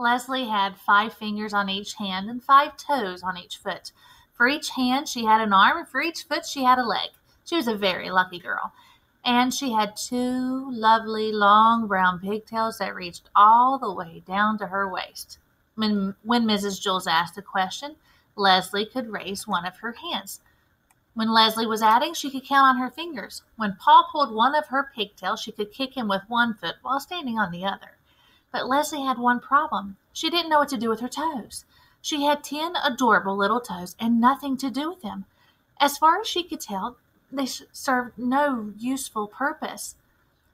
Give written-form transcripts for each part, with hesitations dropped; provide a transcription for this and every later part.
Leslie had 5 fingers on each hand and 5 toes on each foot. For each hand, she had an arm, and for each foot, she had a leg. She was a very lucky girl. And she had 2 lovely, long brown pigtails that reached all the way down to her waist. When Mrs. Jules asked a question, Leslie could raise one of her hands. When Leslie was adding, she could count on her fingers. When Paul pulled one of her pigtails, she could kick him with one foot while standing on the other. But Leslie had one problem. She didn't know what to do with her toes. She had 10 adorable little toes and nothing to do with them. As far as she could tell, they served no useful purpose.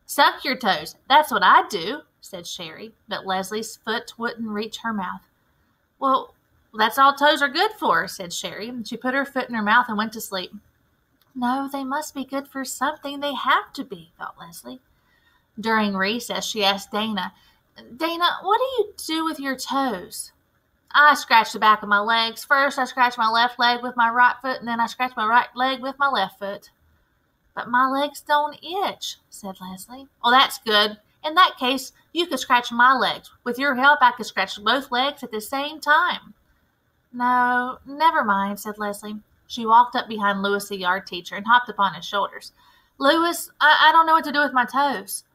"Suck your toes. That's what I do," said Sherry, but Leslie's foot wouldn't reach her mouth. "Well, that's all toes are good for," said Sherry, and she put her foot in her mouth and went to sleep. "No, they must be good for something. They have to be," thought Leslie. During recess, she asked Dana, "Dana, what do you do with your toes?" "I scratch the back of my legs. First, I scratch my left leg with my right foot, and then I scratch my right leg with my left foot." "But my legs don't itch," said Leslie. "Well, that's good. In that case, you could scratch my legs. With your help, I could scratch both legs at the same time." "No, never mind," said Leslie. She walked up behind Louis, the yard teacher, and hopped upon his shoulders. "Louis, I don't know what to do with my toes."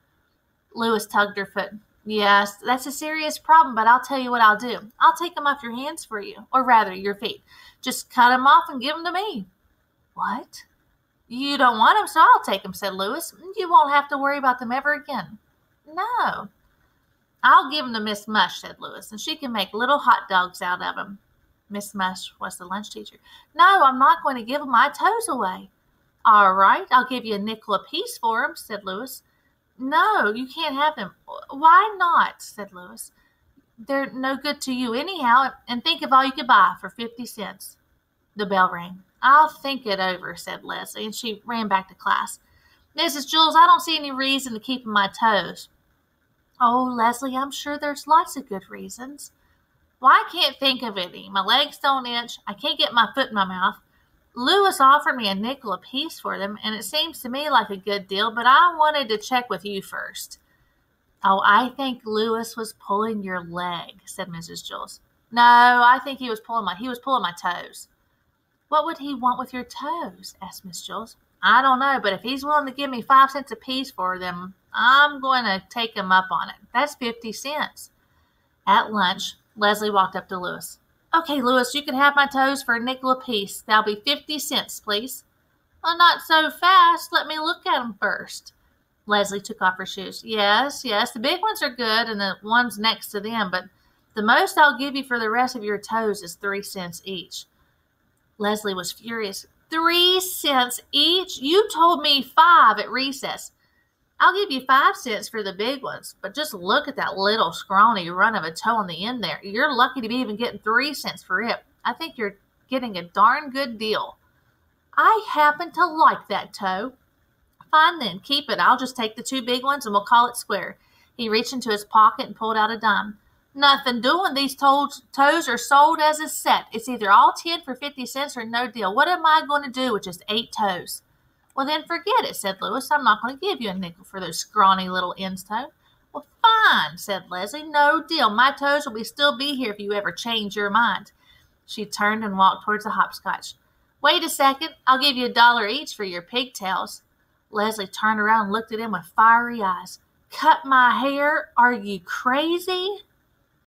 Louis tugged her foot. "Yes, that's a serious problem, but I'll tell you what I'll do. I'll take them off your hands for you, or rather, your feet. Just cut them off and give them to me." "What?" "You don't want them, so I'll take them," said Louis. "You won't have to worry about them ever again." "No." "I'll give them to Miss Mush," said Louis, "and she can make little hot dogs out of them." Miss Mush was the lunch teacher. "No, I'm not going to give my toes away." "All right, I'll give you a nickel apiece for them," said Louis. "No, you can't have them." "Why not?" said Louis. "They're no good to you anyhow, and think of all you could buy for 50 cents. The bell rang. "I'll think it over," said Leslie, and she ran back to class. "Mrs. Jules, I don't see any reason to keep my toes." "Oh, Leslie, I'm sure there's lots of good reasons." "Well, I can't think of any. My legs don't itch. I can't get my foot in my mouth. Louis offered me a nickel apiece for them, and it seems to me like a good deal, but I wanted to check with you first." "Oh, I think Louis was pulling your leg," said Mrs. Jules. "No, I think he was pulling my toes." "What would he want with your toes?" asked Miss Jules. "I don't know, but if he's willing to give me 5 cents apiece for them, I'm going to take him up on it. That's 50 cents. At lunch, Leslie walked up to Louis. "Okay, Louis, you can have my toes for a nickel apiece. That'll be 50 cents, please." "Well, not so fast. Let me look at them first." Leslie took off her shoes. Yes, the big ones are good and the ones next to them, but the most I'll give you for the rest of your toes is 3 cents each." Leslie was furious. 3 cents each? You told me 5 at recess. "I'll give you 5 cents for the big ones, but just look at that little scrawny run of a toe on the end there. You're lucky to be even getting 3 cents for it. I think you're getting a darn good deal." "I happen to like that toe." "Fine then, keep it. I'll just take the 2 big ones and we'll call it square." He reached into his pocket and pulled out a dime. "Nothing doing. These toes are sold as a set. It's either all 10 for 50 cents or no deal. What am I going to do with just 8 toes?" "Well, then forget it," said Louis. "I'm not going to give you a nickel for those scrawny little ends toe." "Well, fine," said Leslie. "No deal. My toes will still be here if you ever change your mind." She turned and walked towards the hopscotch. "Wait a second. I'll give you $1 each for your pigtails." Leslie turned around and looked at him with fiery eyes. "Cut my hair? Are you crazy?"